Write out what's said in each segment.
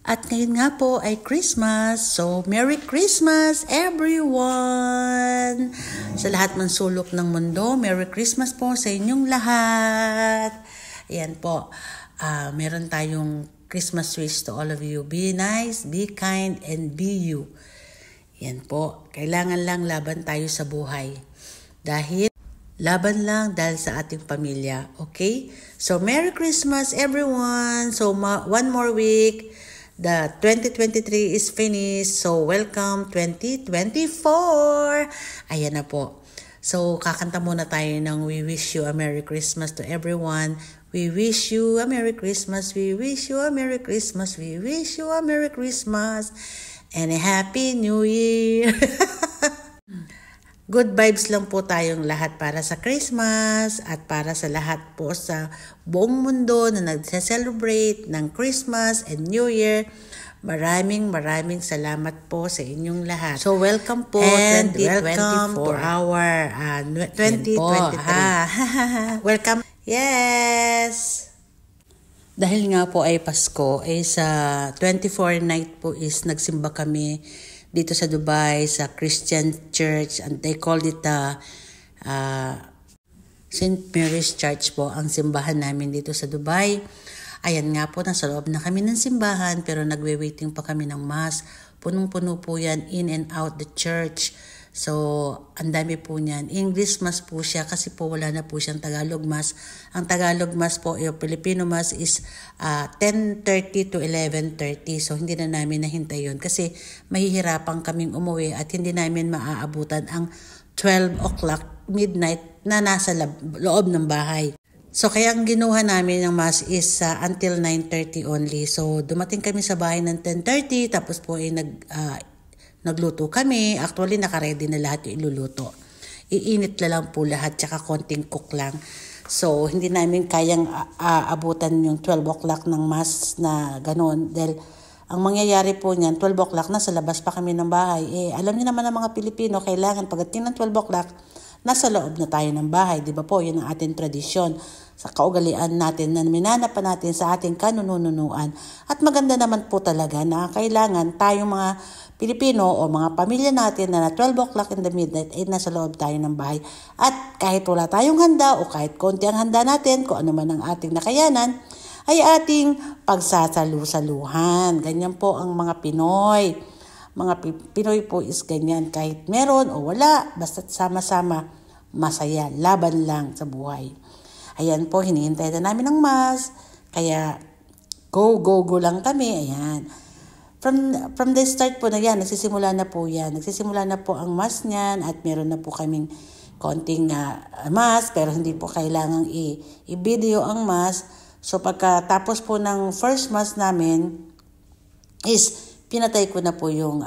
At ngayon nga po ay Christmas. So, Merry Christmas everyone! Sa lahat ng sulok ng mundo, Merry Christmas po sa inyong lahat. Ayan po, meron tayong Christmas wish to all of you. Be nice, be kind, and be you. Ayan po, kailangan lang laban tayo sa buhay. Laban lang dahil sa ating pamilya. Okay? So, Merry Christmas everyone! So, one more week. The 2023 is finished. So, welcome 2024! Ayan na po. So, kakanta muna tayo ng We Wish You a Merry Christmas to everyone. We wish you a Merry Christmas. We wish you a Merry Christmas. We wish you a Merry Christmas. And a Happy New Year! Good vibes lang po tayong lahat para sa Christmas at para sa lahat po sa buong mundo na nagse-celebrate ng Christmas and New Year. Maraming salamat po sa inyong lahat. So welcome po And 2024. welcome to our 2023. Welcome. Yes! Dahil nga po ay Pasko, ay sa 24 night po is nagsimba kami dito sa Dubai, sa Christian Church, and they called it St. Mary's Church po, ang simbahan namin dito sa Dubai. Ayan nga po, nasa loob na kami ng simbahan, pero nagwe-waiting pa kami ng mass. Punong-puno po yan, in and out the church. So, ang dami po niyan. English mass po siya kasi po wala na po siyang Tagalog mass. Ang Tagalog mass po, yung Filipino mass is 10:30 to 11:30. So, hindi na namin nahintay yun kasi mahihirapan kaming umuwi at hindi namin maaabutan ang 12 o'clock midnight na nasa loob ng bahay. So, kaya ang ginuha namin ng mass is until 9:30 only. So, dumating kami sa bahay ng 10:30 tapos po ay nagluto kami. Actually, naka-ready na lahat yung iluluto. Iinit na lang po lahat, tsaka konting cook lang. So, hindi namin kayang abutan yung 12 o'clock ng mass na gano'n. Dahil ang mangyayari po niyan, 12 o'clock, nasa labas pa kami ng bahay. Alam niyo naman ng mga Pilipino, kailangan pagdating ng 12 o'clock, nasa loob na tayo ng bahay. Di ba po? Yun ang ating tradisyon. Sa kaugalian natin na minanapan natin sa ating kanununuan. At maganda naman po talaga na kailangan tayong mga Pilipino o mga pamilya natin na 12 o'clock in the midnight ay nasa loob tayo ng bahay. At kahit wala tayong handa o kahit konti ang handa natin, kung ano man ang ating nakayanan, ay ating pagsasalu-saluhan. Ganyan po ang mga Pinoy. Mga Pinoy po is ganyan. Kahit meron o wala, basta't sama-sama, masaya. Laban lang sa buhay. Ayan po, hinihintay na namin ng mass. Kaya, go lang kami. Ayan. From the start po na yan, nagsisimula na po yan. Nagsisimula na po ang mass niyan at meron na po kaming konting mass pero hindi po kailangang i-video ang mass. So pagkatapos po ng first mass namin is pinatay ko na po yung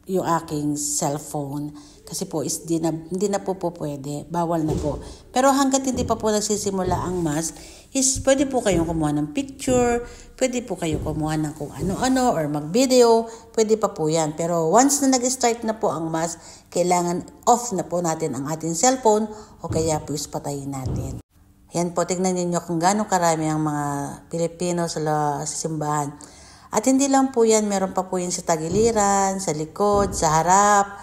aking cellphone. Kasi po is hindi na po pwede. Bawal na po. Pero hanggat hindi pa po nagsisimula ang mass, is pwede po kayong kumuha ng picture, pwede po kayo kumuha ng kung ano-ano or mag-video, pwede pa po yan. Pero once na nag-start na po ang mass, kailangan off na po natin ang ating cellphone o kaya po patayin natin. Yan po, tignan niyo kung gaano karami ang mga Pilipino sa simbahan. At hindi lang po yan, meron pa po yan sa tagiliran, sa likod, sa harap.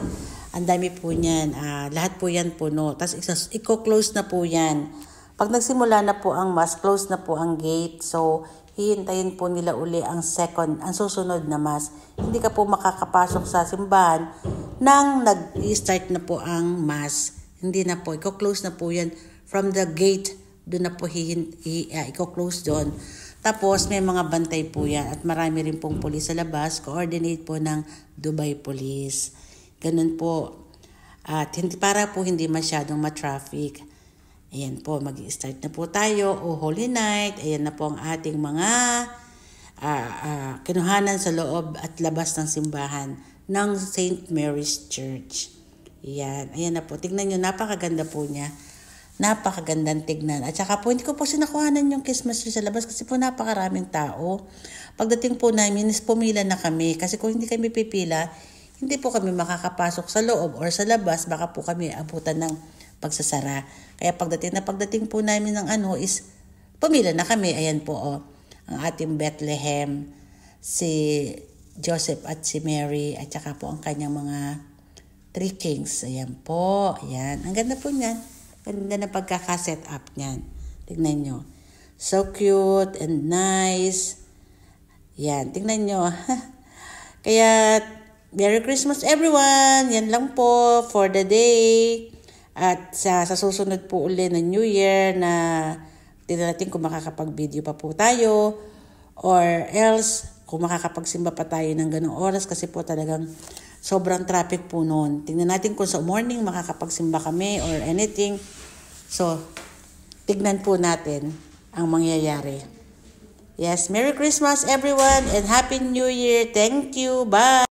Ang dami po niyan. Lahat po yan puno. Tapos i-close na po yan. Pag nagsimula na po ang mass, close na po ang gate. So, hihintayin po nila uli ang susunod na mass. Hindi ka po makakapasok sa simbahan nang nag-start na po ang mass. Hindi na po. I-close na po yan. From the gate, doon na po i-close doon. Tapos, may mga bantay po yan. At marami rin pong police sa labas. Coordinate po ng Dubai Police. Ganun po. At para po hindi masyadong ma-traffic. Ayan po, mag-i-start na po tayo. Holy Night. Ayan na po ang ating mga kinuhanan sa loob at labas ng simbahan ng St. Mary's Church. Ayan. Ayan na po. Tignan nyo, napakaganda po niya. Napakagandang tignan. At saka po, hindi ko po sinakuhanan yung Christmas tree sa labas kasi po napakaraming tao. Pagdating po namin, pumila na kami. Kasi kung hindi kami pipila, hindi po kami makakapasok sa loob or sa labas, baka po kami abutan ng pagsasara. Kaya pagdating po namin ng is pumila na kami. Ayan po ang ating Bethlehem si Joseph at si Mary at saka po ang kanyang mga 3 kings. Ayan po. Ayan. Ang ganda po niyan. Ganda na pagkaka-set up niyan. Tignan nyo. So cute and nice. Ayan. Tignan nyo. Kaya, Merry Christmas everyone! Yan lang po for the day. At sa susunod po uli ng New Year na tignan natin kung makakapag-video pa po tayo. Or else, kung makakapagsimba pa tayo ng ganong oras kasi po talagang sobrang traffic po noon. Tingnan natin kung sa morning makakapagsimba kami or anything. So, tignan po natin ang mangyayari. Yes, Merry Christmas everyone and Happy New Year. Thank you. Bye!